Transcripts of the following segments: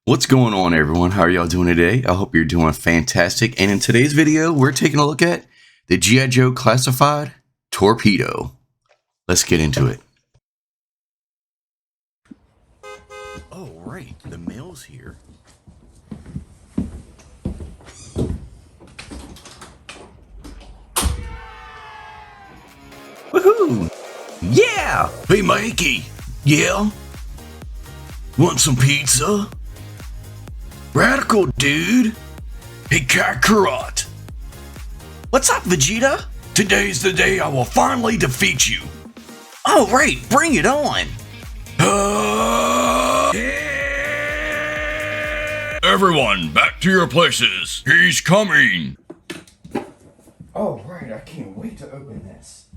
What's going on, everyone? How are y'all doing today? I hope you're doing fantastic. And in today's video, we're taking a look at the G.I. Joe Classified Torpedo. Let's get into it. Oh, right. The mail's here. Woohoo! Yeah! Hey, Mikey. Yeah? Want some pizza? Radical, dude. Hey, Kakarot. What's up, Vegeta? Today's the day I will finally defeat you. Oh, right. Bring it on. Everyone, back to your places. He's coming. Oh, right. I can't wait to open this.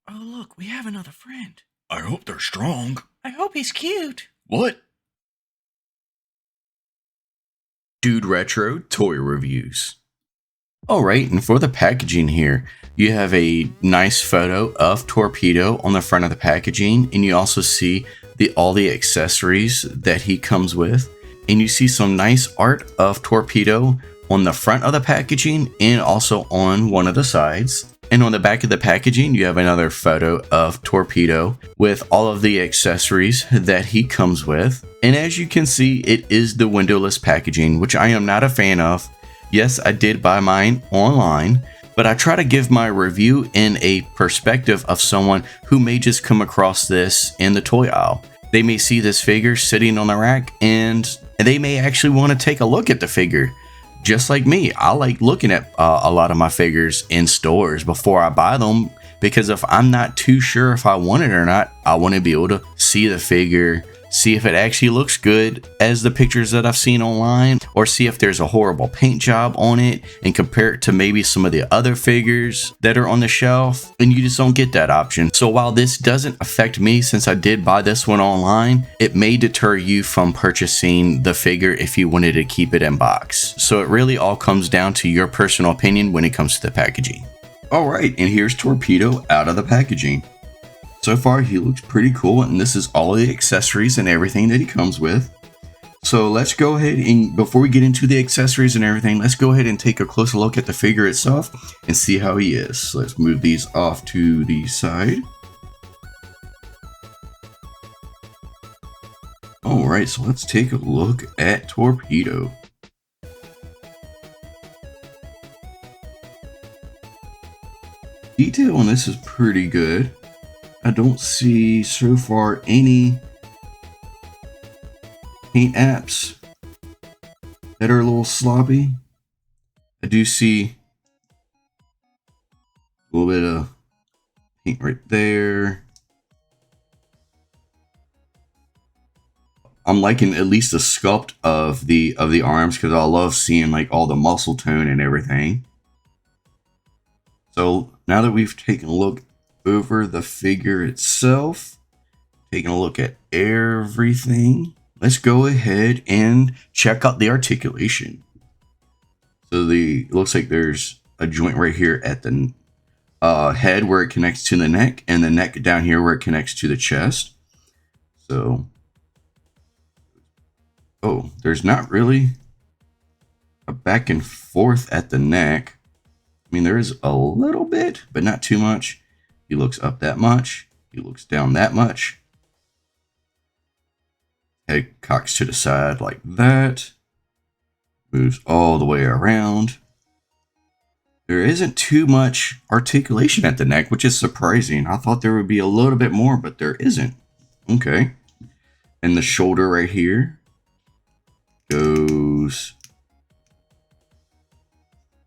Oh, look. We have another friend. I hope they're strong. I hope he's cute. What? DudeRetro Toy Reviews. Alright, and for the packaging here, you have a nice photo of Torpedo on the front of the packaging, and you also see all the accessories that he comes with. And you see some nice art of Torpedo on the front of the packaging and also on one of the sides. And on the back of the packaging, you have another photo of Torpedo with all of the accessories that he comes with. And as you can see, it is the windowless packaging, which I am not a fan of. Yes, I did buy mine online, but I try to give my review in a perspective of someone who may just come across this in the toy aisle. They may see this figure sitting on the rack and they may actually want to take a look at the figure. Just like me, I like looking at a lot of my figures in stores before I buy them, because if I'm not too sure if I want it or not, I want to be able to see the figure, see if it actually looks good as the pictures that I've seen online, or see if there's a horrible paint job on it and compare it to maybe some of the other figures that are on the shelf, and you just don't get that option. So while this doesn't affect me, since I did buy this one online, it may deter you from purchasing the figure if you wanted to keep it in box. So it really all comes down to your personal opinion when it comes to the packaging. Alright, and here's Torpedo out of the packaging. So far, he looks pretty cool, and this is all the accessories and everything that he comes with. So let's go ahead and, before we get into the accessories and everything, let's go ahead and take a closer look at the figure itself and see how he is. So let's move these off to the side. Alright, so let's take a look at Torpedo. Detail on this is pretty good. I don't see so far any paint apps that are a little sloppy. I do see a little bit of paint right there. I'm liking at least the sculpt of the arms, because I love seeing like all the muscle tone and everything. So now that we've taken a look over the figure itself, taking a look at everything, let's go ahead and check out the articulation. So it looks like there's a joint right here at the head where it connects to the neck, and the neck down here where it connects to the chest. So, oh, there's not really a back and forth at the neck. I mean, there is a little bit, but not too much. He looks up that much. He looks down that much. Head cocks to the side like that. Moves all the way around. There isn't too much articulation at the neck, which is surprising. I thought there would be a little bit more, but there isn't. Okay. And the shoulder right here goes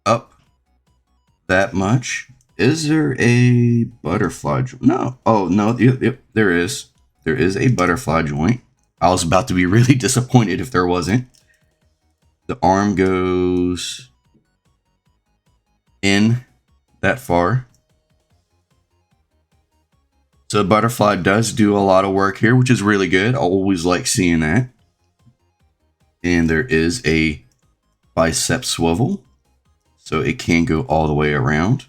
up that much. Is there a butterfly joint? No. Oh, no. Yep, there is. There is a butterfly joint. I was about to be really disappointed if there wasn't. The arm goes in that far. So the butterfly does do a lot of work here, which is really good. I always like seeing that. And there is a bicep swivel, so it can go all the way around.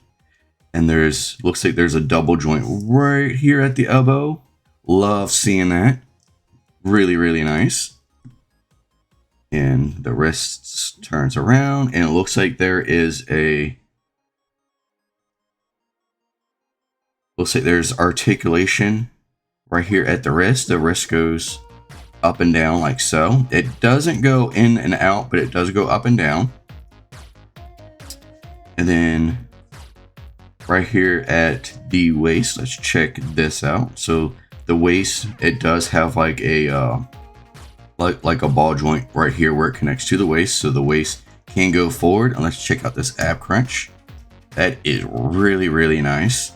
And looks like there's a double joint right here at the elbow. Love seeing that. Really, really nice. And the wrist turns around, and it looks like there is there's articulation right here at the wrist. The wrist goes up and down like so. It doesn't go in and out, but it does go up and down. And then right here at the waist, let's check this out. So the waist, it does have like a like a ball joint right here where it connects to the waist, so the waist can go forward. And let's check out this ab crunch. That is really, really nice.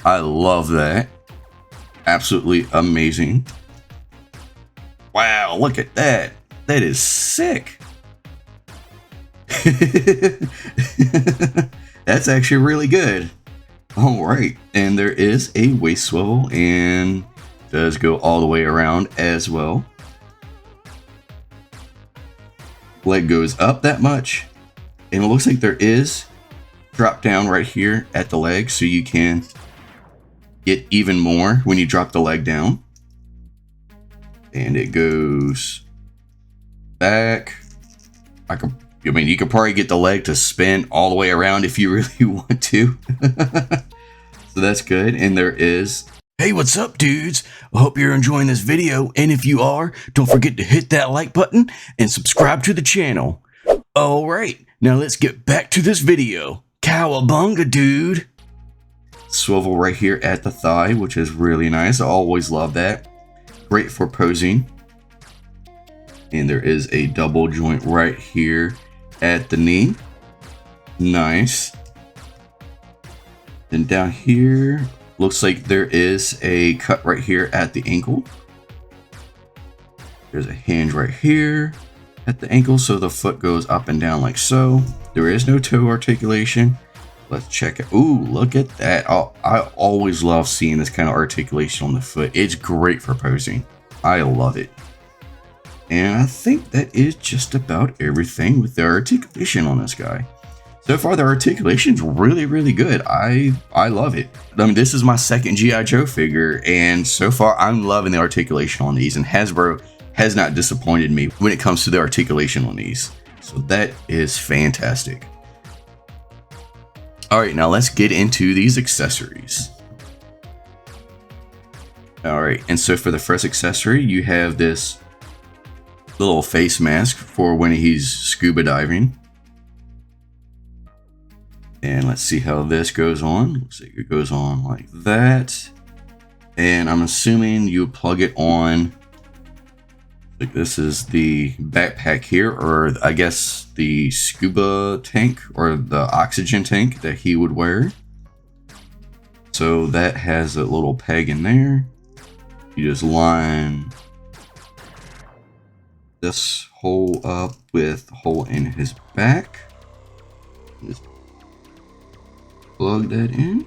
I love that. Absolutely amazing. Wow, look at that. That is sick. That's actually really good. All right, and there is a waist swivel and does go all the way around as well. Leg goes up that much, and it looks like there is drop down right here at the leg, so you can get even more when you drop the leg down. And it goes back. I mean, you could probably get the leg to spin all the way around if you really want to. So that's good. And there is... Hey, what's up, dudes? I hope you're enjoying this video. And if you are, don't forget to hit that like button and subscribe to the channel. All right, now let's get back to this video. Cowabunga, dude. Swivel right here at the thigh, which is really nice. I always love that. Great for posing. And there is a double joint right here at the knee. Nice. Then down here, looks like there is a cut right here at the ankle. There's a hinge right here at the ankle, so the foot goes up and down like so. There is no toe articulation. Let's check it. Ooh, look at that. I always love seeing this kind of articulation on the foot. It's great for posing. I love it. And I think that is just about everything with the articulation on this guy. So far, the articulation's really, really good. I love it. I mean, this is my second G.I. Joe figure, and so far, I'm loving the articulation on these, and Hasbro has not disappointed me when it comes to the articulation on these. So that is fantastic. All right, now let's get into these accessories. All right, and so for the first accessory, you have this little face mask for when he's scuba diving. And let's see how this goes on. Looks like it goes on like that. And I'm assuming you plug it on. Like this is the backpack here, or I guess the scuba tank or the oxygen tank that he would wear. So that has a little peg in there. You just line this hole up with a hole in his back. Just plug that in.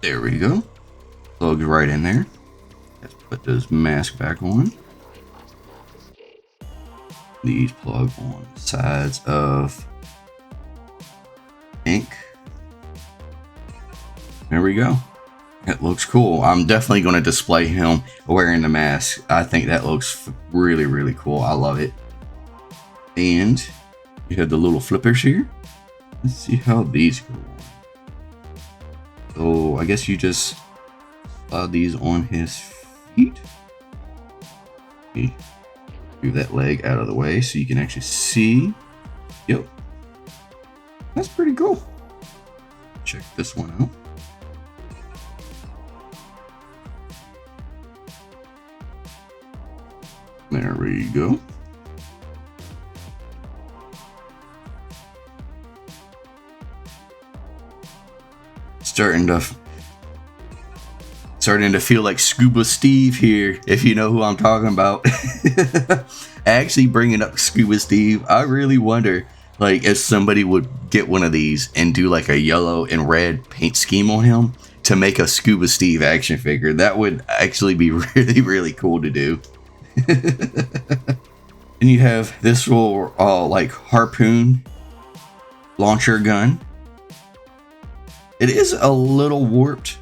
There we go. Plugs right in there. Let's put this mask back on. These plug on the sides of ink. There we go. It looks cool. I'm definitely going to display him wearing the mask. I think that looks really, really cool. I love it. And you have the little flippers here. Let's see how these go on. So I guess you just slide these on his feet. Okay. Move that leg out of the way so you can actually see. Yep. That's pretty cool. Check this one out. There we go. Starting to feel like Scuba Steve here, if you know who I'm talking about. Actually, bringing up Scuba Steve, I really wonder, like, if somebody would get one of these and do like a yellow and red paint scheme on him to make a Scuba Steve action figure. That would actually be really, really cool to do. And you have this little like harpoon launcher gun. It is a little warped,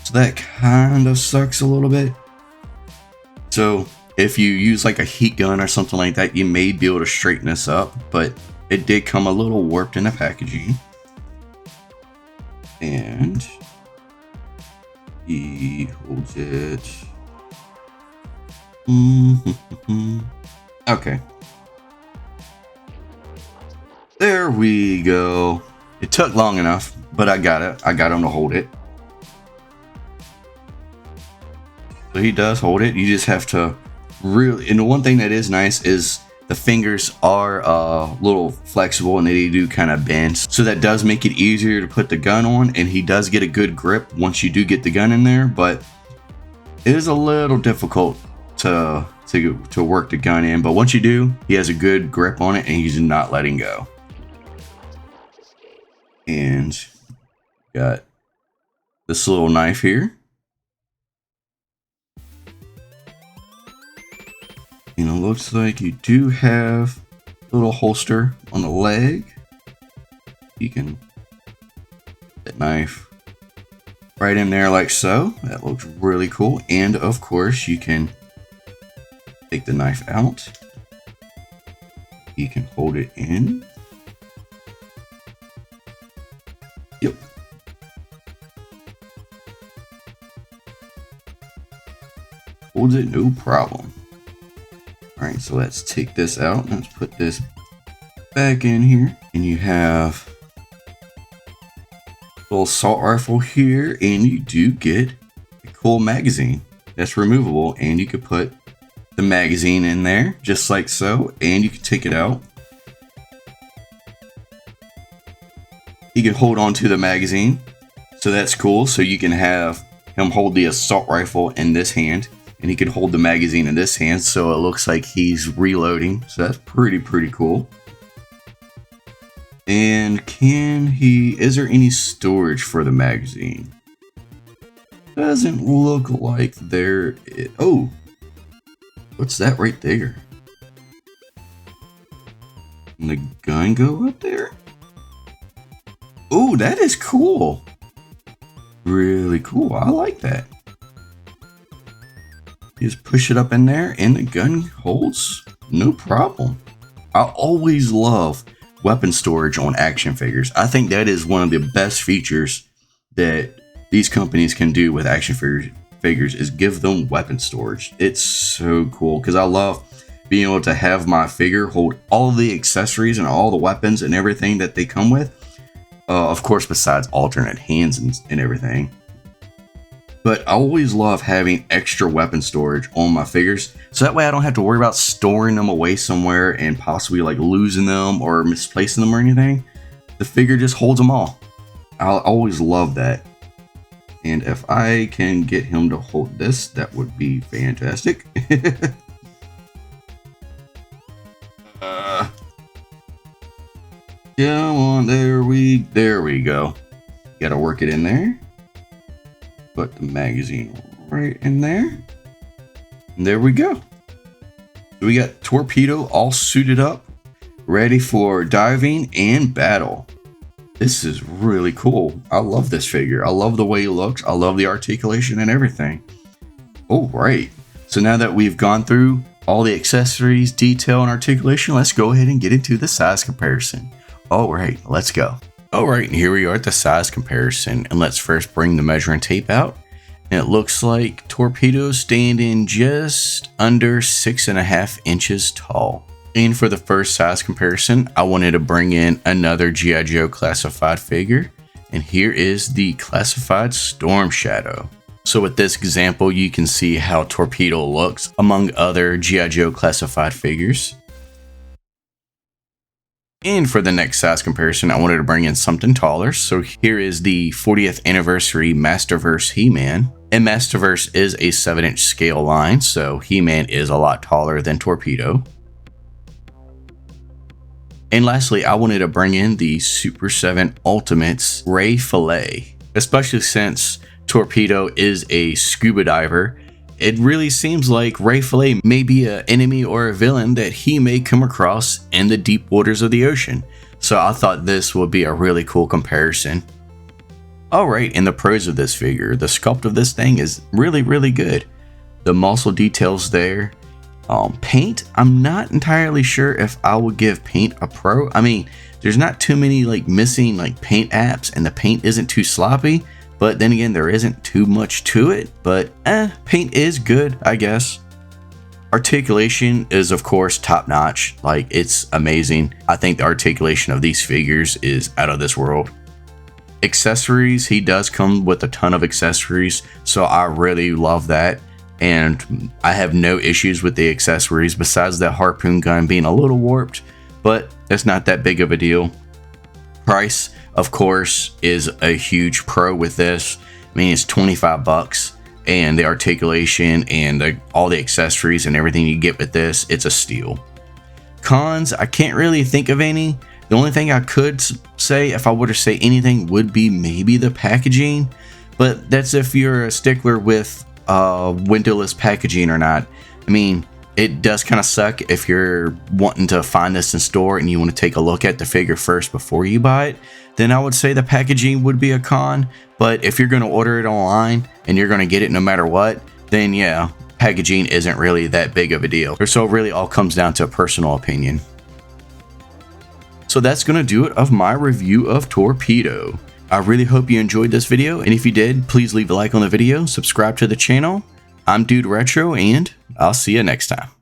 so that kind of sucks a little bit. So If you use like a heat gun or something like that, you may be able to straighten this up, but it did come a little warped in the packaging. And he holds it. Okay. There we go. It took long enough, but I got it. I got him to hold it. So he does hold it. You just have to really, and the one thing that is nice is the fingers are a little flexible and they do kind of bend. So that does make it easier to put the gun on, and he does get a good grip once you do get the gun in there, but it is a little difficult to work the gun in. But once you do, he has a good grip on it and he's not letting go. And got this little knife here. And it looks like you do have a little holster on the leg. You can put that knife right in there like so. That looks really cool. And of course, you can take the knife out. You can hold it in. Yep. Holds it no problem. Alright, so let's take this out. Let's put this back in here. And you have a little assault rifle here. And you do get a cool magazine that's removable. And you could put the magazine in there just like so. And you can take it out. You can hold on to the magazine. So that's cool. So you can have him hold the assault rifle in this hand. And he can hold the magazine in this hand, so it looks like he's reloading. So that's pretty cool. And is there any storage for the magazine? Doesn't look like there is. Oh, what's that right there? Can the gun go up there? Oh, that is cool. Really cool. I like that. You just push it up in there and the gun holds no problem. I always love weapon storage on action figures. I think that is one of the best features that these companies can do with action figures is give them weapon storage. It's so cool because I love being able to have my figure hold all the accessories and all the weapons and everything that they come with. Of course, besides alternate hands and everything. But I always love having extra weapon storage on my figures. So that way I don't have to worry about storing them away somewhere and possibly like losing them or misplacing them or anything. The figure just holds them all. I always love that. And if I can get him to hold this, that would be fantastic. Come on, there we go. Gotta work it in there. Put the magazine right in there. And there we go. So we got Torpedo all suited up, ready for diving and battle. This is really cool. I love this figure. I love the way he looks. I love the articulation and everything. All right. So now that we've gone through all the accessories, detail, and articulation, let's go ahead and get into the size comparison. All right, let's go. Alright, and here we are at the size comparison, and let's first bring the measuring tape out. And it looks like Torpedo's standing just under 6.5 inches tall. And for the first size comparison, I wanted to bring in another G.I. Joe classified figure, and here is the classified Storm Shadow. So with this example, you can see how Torpedo looks among other G.I. Joe classified figures. And for the next size comparison, I wanted to bring in something taller. So here is the 40th anniversary Masterverse He-Man. And Masterverse is a 7-inch scale line, so He-Man is a lot taller than Torpedo. And lastly, I wanted to bring in the Super 7 Ultimates Ray Fillet. Especially since Torpedo is a scuba diver, it really seems like Ray Fillet may be an enemy or a villain that he may come across in the deep waters of the ocean. So I thought this would be a really cool comparison. Alright, and the pros of this figure. The sculpt of this thing is really good. The muscle details there, Paint, I'm not entirely sure if I would give paint a pro. I mean, there's not too many like missing like paint apps, and the paint isn't too sloppy, but then again, there isn't too much to it. But paint is good, I guess. Articulation is of course top notch. Like, it's amazing. I think the articulation of these figures is out of this world. Accessories, he does come with a ton of accessories, so I really love that. And I have no issues with the accessories besides the harpoon gun being a little warped, but it's not that big of a deal. Price, of course, is a huge pro with this. I mean, it's 25 bucks, and the articulation and all the accessories and everything you get with this, it's a steal. Cons, I can't really think of any. The only thing I could say, if I were to say anything, would be maybe the packaging, but that's if you're a stickler with windowless packaging or not. I mean, it does kind of suck if you're wanting to find this in store and you want to take a look at the figure first before you buy it. Then I would say the packaging would be a con. But if you're going to order it online and you're going to get it no matter what, then yeah, packaging isn't really that big of a deal. So it really all comes down to personal opinion. So that's going to do it of my review of Torpedo. I really hope you enjoyed this video, and if you did, please leave a like on the video, subscribe to the channel. I'm DudeRetro, and I'll see you next time.